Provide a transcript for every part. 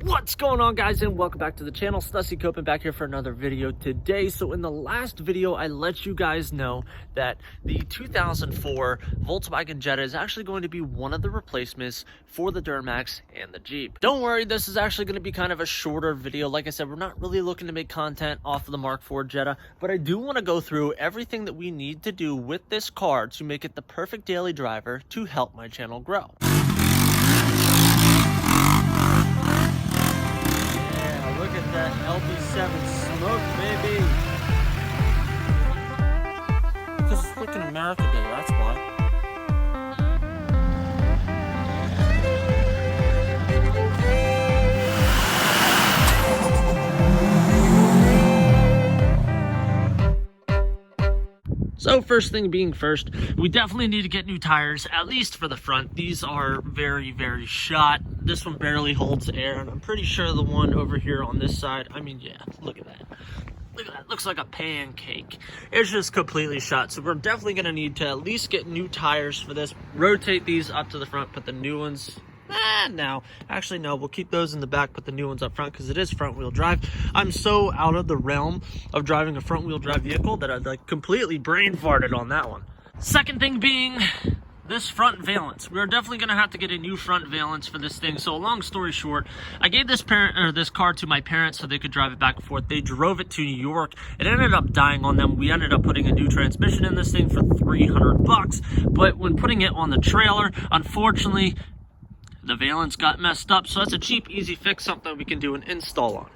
What's going on, guys, and welcome back to the channel. Stussy Copen back here for another video today. So in the last video, I let you guys know that the 2004 Volkswagen Jetta is actually going to be one of the replacements for the Duramax and the Jeep. Don't worry, this is actually going to be kind of a shorter video. Like I said, we're not really looking to make content off of the Mark IV Jetta, but I do want to go through everything that we need to do with this car to make it the perfect daily driver to help my channel grow. That LB7 smoke, baby. Because it's freaking America Day, that's why. So first thing being first, we definitely need to get new tires, at least for the front. These are very, very shot. This one barely holds air, and I'm pretty sure the one over here on this side, I mean, yeah, look at that. Look at that, looks like a pancake. It's just completely shot. So we're definitely gonna need to at least get new tires for this. Rotate these up to the front, put the new ones, no. Actually, no, we'll keep those in the back, put the new ones up front because it is front wheel drive. I'm so out of the realm of driving a front wheel drive vehicle that I like completely brain farted on that one. Second thing being this front valance. We're definitely gonna have to get a new front valance for this thing. So long story short, I gave this car to my parents so they could drive it back and forth. They drove it to New York. It ended up dying on them. We ended up putting a new transmission in this thing for $300, but when putting it on the trailer, unfortunately, the valance got messed up, so that's a cheap, easy fix, something we can do an install on.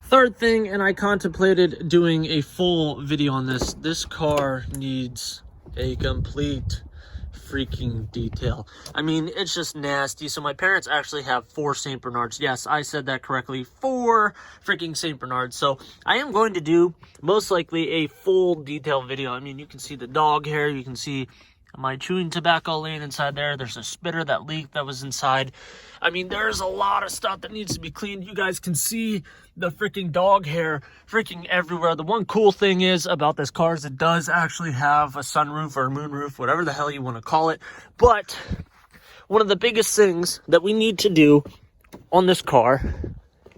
Third thing, and I contemplated doing a full video on this, this car needs a complete freaking detail. I mean, it's just nasty. So my parents actually have 4 St. Bernards. Yes, I said that correctly. 4 freaking St. Bernards. So I am going to do most likely a full detail video. I mean, you can see the dog hair, you can see my chewing tobacco laying inside there. There's a spitter that leaked that was inside. I mean, there's a lot of stuff that needs to be cleaned. You guys can see the freaking dog hair freaking everywhere. The one cool thing is about this car is it does actually have a sunroof or a moonroof, whatever the hell you want to call it. But one of the biggest things that we need to do on this car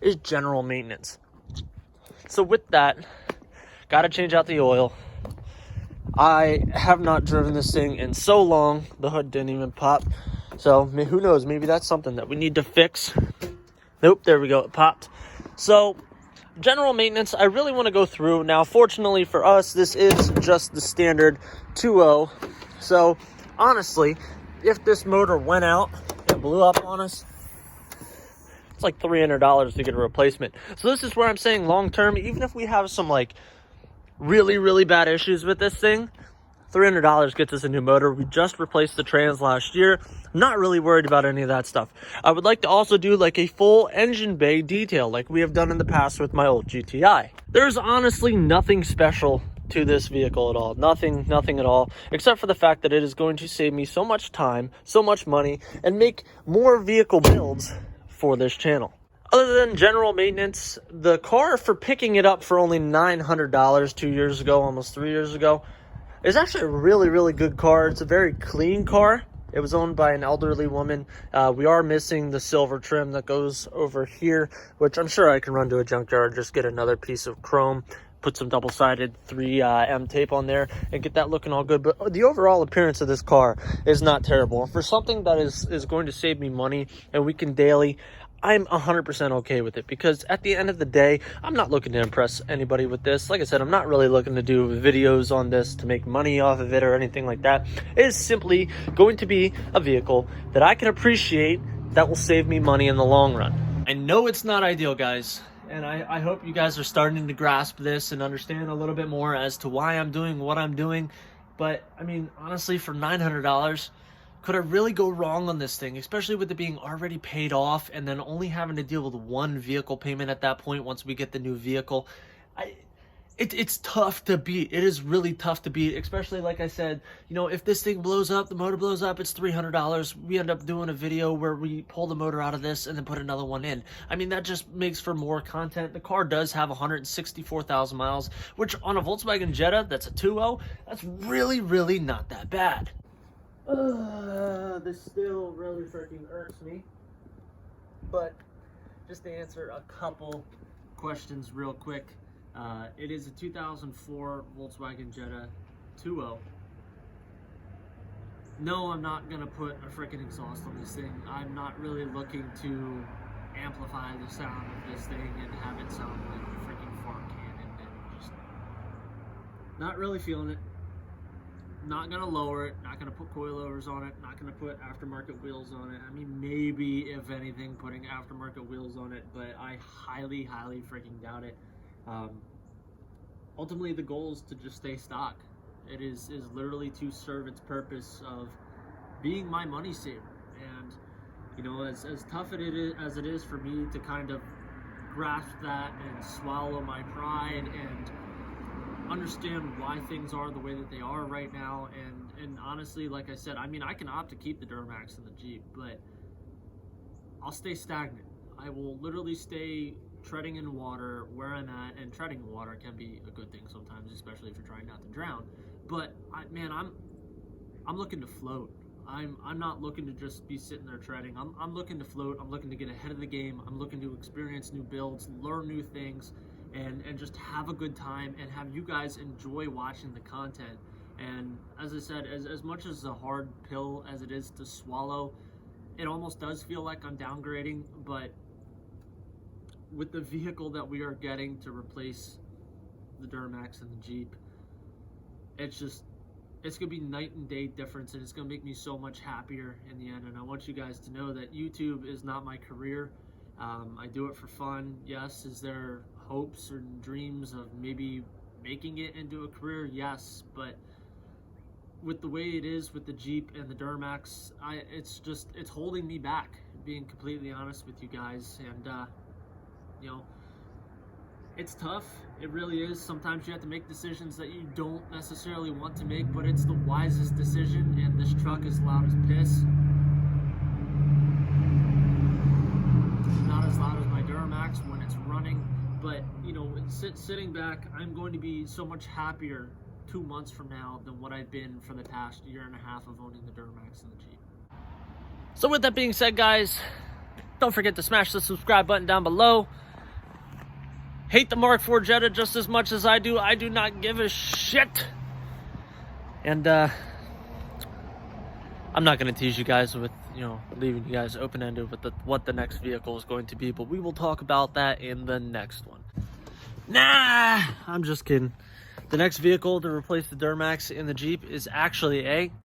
is general maintenance. So with that, got to change out the oil. I have not driven this thing in so long. The hood didn't even pop. So who knows? Maybe that's something that we need to fix. Nope, there we go. It popped. So general maintenance, I really want to go through. Now, fortunately for us, this is just the standard 2.0. So honestly, if this motor went out and blew up on us, it's like $300 to get a replacement. So this is where I'm saying long term, even if we have some like really bad issues with this thing, $300 gets us a new motor. We just replaced the trans last year. Not really worried about any of that stuff. I would like to also do like a full engine bay detail like we have done in the past with my old GTI. There's honestly nothing special to this vehicle at all. Nothing at all, except for the fact that it is going to save me so much time, so much money, and make more vehicle builds for this channel. Other than general maintenance, the car, for picking it up for only $900 2 years ago, almost 3 years ago, is actually a really good car. It's a very clean car. It was owned by an elderly woman. We are missing the silver trim that goes over here, which I'm sure I can run to a junkyard, just get another piece of chrome, put some double-sided 3M tape on there, and get that looking all good. But the overall appearance of this car is not terrible. And for something that is going to save me money and we can daily, I'm 100% okay with it, because at the end of the day, I'm not looking to impress anybody with this. Like I said, I'm not really looking to do videos on this to make money off of it or anything like that. It is simply going to be a vehicle that I can appreciate that will save me money in the long run. I know it's not ideal, guys, and I hope you guys are starting to grasp this and understand a little bit more as to why I'm doing what I'm doing. But, I mean, honestly, for $900, could I really go wrong on this thing, especially with it being already paid off and then only having to deal with one vehicle payment at that point once we get the new vehicle? It's tough to beat. It is really tough to beat, especially like I said, you know, if this thing blows up, the motor blows up, it's $300. We end up doing a video where we pull the motor out of this and then put another one in. I mean, that just makes for more content. The car does have 164,000 miles, which on a Volkswagen Jetta, that's a 2.0, that's really not that bad. This still really freaking irks me. But just to answer a couple questions real quick, it is a 2004 Volkswagen Jetta 2.0. No, I'm not gonna put a freaking exhaust on this thing. I'm not really looking to amplify the sound of this thing and have it sound like a freaking fart cannon, and just not really feeling it. Not gonna lower it, not gonna put coilovers on it, not gonna put aftermarket wheels on it. I mean, maybe if anything, putting aftermarket wheels on it, but I highly freaking doubt it. Ultimately, the goal is to just stay stock. It is literally to serve its purpose of being my money saver. And you know, as tough as it is for me to kind of grasp that and swallow my pride and understand why things are the way that they are right now, and honestly, like I said, I mean, I can opt to keep the Duramax and the Jeep, but I'll stay stagnant. I will literally stay treading in water where I'm at, and treading in water can be a good thing sometimes, especially if you're trying not to drown. But I'm looking to float. I'm not looking to just be sitting there treading. I'm looking to float. I'm looking to get ahead of the game. I'm looking to experience new builds, learn new things, and just have a good time and have you guys enjoy watching the content. And as I said, as much as a hard pill as it is to swallow, it almost does feel like I'm downgrading, but with the vehicle that we are getting to replace the Duramax and the Jeep, it's gonna be night and day difference, and it's gonna make me so much happier in the end. And I want you guys to know that YouTube is not my career. I do it for fun. Yes, is there hopes or dreams of maybe making it into a career? Yes, but with the way it is with the Jeep and the Duramax, it's holding me back, being completely honest with you guys. And you know, it's tough. It really is. Sometimes you have to make decisions that you don't necessarily want to make, but it's the wisest decision. And this truck is loud as piss. Not as loud as my Duramax when it's running, but you know, sitting back, I'm going to be so much happier 2 months from now than what I've been for the past year and a half of owning the Duramax and the Jeep. So with that being said, guys, don't forget to smash the subscribe button down below. Hate the Mark IV Jetta just as much as I do. I do not give a shit. And I'm not going to tease you guys with, you know, leaving you guys open-ended with what the next vehicle is going to be, but we will talk about that in the next one. Nah, I'm just kidding. The next vehicle to replace the Duramax and the Jeep is actually a